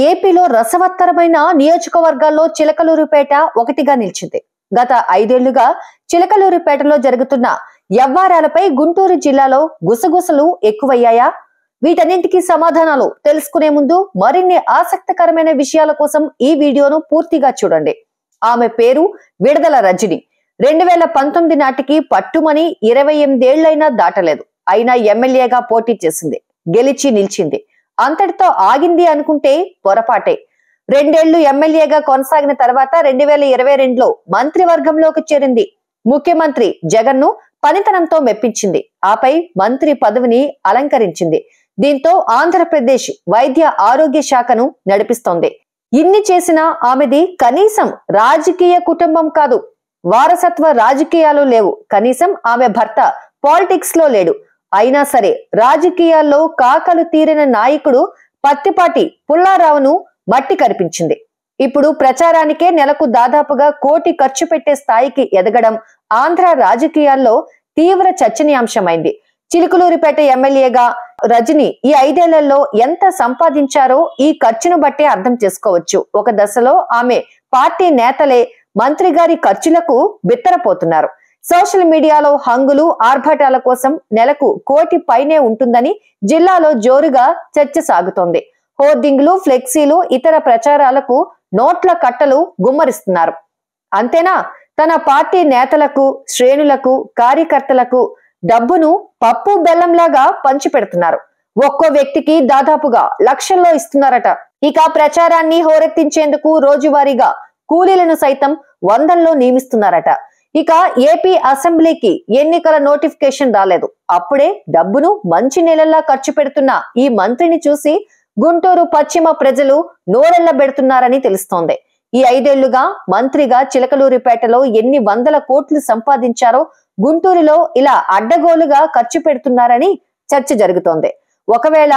ఏపీలో రసవత్తరమైన నియోజకవర్గాల్లో చిలకలూరిపేట ఒకటిగా నిలిచింది. గత 5 ఏళ్లుగా చిలకలూరిపేటలో జరుగుతున్న వ్యవహారాలపై గుంటూరు జిల్లాలో గుసగుసలు ఎక్కువయ్యాయా? వీటన్నింటికీ సమాధానాలు తెలుసుకునే ముందు మరిన్ని ఆసక్తికరమైన విషయాల కోసం ఈ వీడియోను పూర్తిగా చూడండి. ఆమె పేరు విడుదల రజని. 2019 నాటికి పట్టుమని 28 ఏళ్లైనా దాటలేదు. అయినా ఎమ్మెల్యేగా పోటీ చేసింది, గెలిచి నిలిచింది. అంతటితో ఆగింది అనుకుంటే పొరపాటే. 2 ఏళ్లు ఎమ్మెల్యేగా కొనసాగిన తర్వాత 2022లో మంత్రివర్గంలోకి చేరింది. ముఖ్యమంత్రి జగన్ ను పనితనంతో మెప్పించింది. ఆపై మంత్రి పదవిని అలంకరించింది. దీంతో ఆంధ్రప్రదేశ్ వైద్య ఆరోగ్య శాఖను నడిపిస్తోంది. ఇన్ని చేసినా ఆమెది కనీసం రాజకీయ కుటుంబం కాదు. వారసత్వ రాజకీయాలు లేవు. కనీసం ఆమె భర్త పాలిటిక్స్ లో లేడు. అయినా సరే రాజకీయాల్లో కాకలు తీరిన నాయకుడు పత్తిపాటి పుల్లారావును మట్టి కనిపించింది. ఇప్పుడు ప్రచారానికే నెలకు దాదాపుగా 1 కోటి ఖర్చు పెట్టే స్థాయికి ఎదగడం ఆంధ్ర రాజకీయాల్లో తీవ్ర చర్చనీయాంశమైంది. చిలుకలూరిపేట ఎమ్మెల్యేగా రజని ఈ 5 ఏళ్లలో ఎంత సంపాదించారో ఈ ఖర్చును బట్టే అర్థం చేసుకోవచ్చు. ఒక దశలో ఆమె పార్టీ నేతలే మంత్రి గారి ఖర్చులకు బిత్తరపోతున్నారు. సోషల్ మీడియాలో హంగులు ఆర్భాటాల కోసం నెలకు 1 కోటి పైనే ఉంటుందని జిల్లాలో జోరుగా చర్చ సాగుతోంది. హోర్డింగ్లు, ఫ్లెక్సీలు, ఇతర ప్రచారాలకు నోట్ల కట్టలు గుమ్మరిస్తున్నారు. అంతేనా, తన పార్టీ నేతలకు, శ్రేణులకు, కార్యకర్తలకు డబ్బును పప్పు బెల్లంలాగా పంచిపెడుతున్నారు. ఒక్కో వ్యక్తికి దాదాపుగా లక్షల్లో ఇస్తున్నారట. ఇక ప్రచారాన్ని హోరెత్తించేందుకు రోజువారీగా కూలీలను సైతం వందల్లో నియమిస్తున్నారట. ఇక ఏపీ అసెంబ్లీకి ఎన్నికల నోటిఫికేషన్ రాలేదు. అప్పుడే డబ్బును మంచి నెలల్లా ఖర్చు పెడుతున్న ఈ మంత్రిని చూసి గుంటూరు పశ్చిమ ప్రజలు నోరెళ్లబెడుతున్నారని తెలుస్తోంది. ఈ 5 ఏళ్లుగా మంత్రిగా చిలకలూరిపేటలో ఎన్ని వందల కోట్లు సంపాదించారో గుంటూరులో ఇలా అడ్డగోలుగా ఖర్చు పెడుతున్నారని చర్చ జరుగుతోంది. ఒకవేళ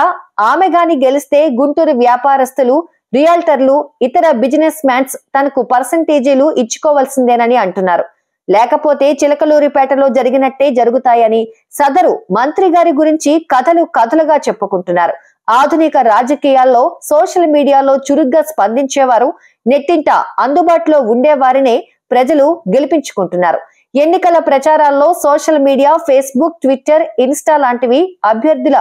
ఆమె గాని గెలిస్తే గుంటూరు వ్యాపారస్తులు, రియాల్టర్లు, ఇతర బిజినెస్ మ్యాన్స్ తనకు పర్సంటేజీలు ఇచ్చుకోవాల్సిందేనని అంటున్నారు. లేకపోతే చిలకలూరిపేటలో జరిగినట్టే జరుగుతాయని సదరు మంత్రి గారి గురించి కథలుగా చెప్పుకుంటున్నారు. ఆధునిక రాజకీయాల్లో సోషల్ మీడియాలో చురుగ్గా స్పందించేవారు, నెట్టింట అందుబాటులో ఉండేవారినే ప్రజలు గెలిపించుకుంటున్నారు. ఎన్నికల ప్రచారాల్లో social media, Facebook, Twitter, Insta లాంటివి అభ్యర్థుల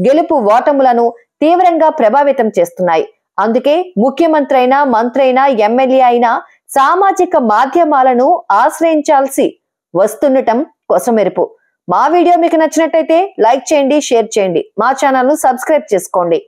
గెలుపు ఓటములను తీవ్రంగా ప్రభావితం చేస్తున్నాయి. అందుకే ముఖ్యమంత్రి అయినా, మంత్రి అయినా, ఎమ్మెల్యే అయినా సామాజిక మాధ్యమాలను ఆశ్రయించాల్సి వస్తుండటం కొసమెరుపు. మా వీడియో మీకు నచ్చినట్టయితే లైక్ చేయండి, షేర్ చేయండి. మా ఛానల్ ను సబ్స్క్రైబ్ చేసుకోండి.